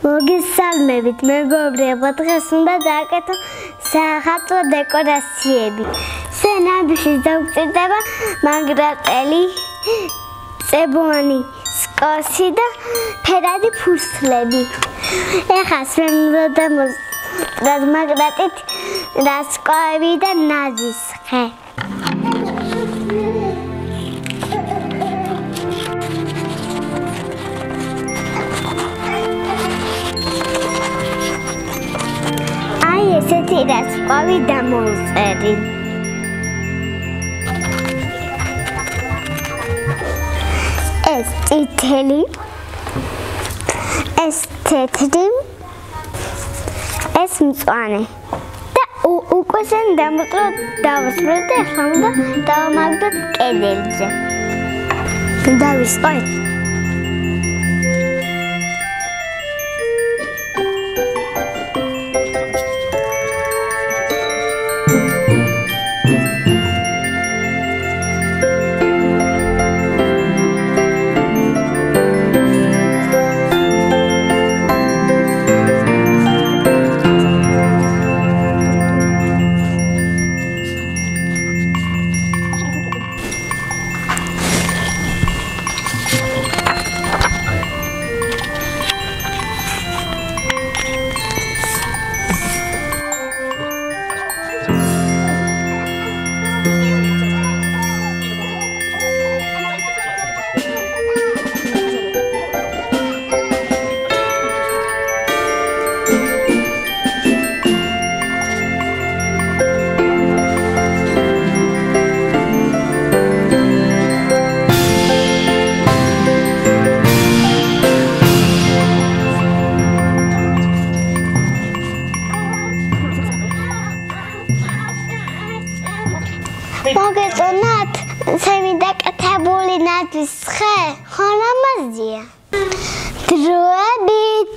მოგესალმებით, მეგობრებო, დღეს უნდა გააკეთო საახალწლო დეკორაციები. სენაბიში დაგვჭირდება მაგრატელი, წებოვანი სკოსი და ფერადი ფურცლები. ეხლა სვემდოდამ მაგრატით რასკოები და ნაძვის ხე. ესეთი რასკოვი დამოვწერი. ეს წითელი, ეს თეთრი, ეს მწვანე. და უკვე შენ დავუსრულეთ და ახლა უნდა დავამაგდოთ კედელზე. დავისყოთ. მოგეწონათ ჩემი დაკეთებული ნაძვის ხე, ხო ლამაზია. დროებით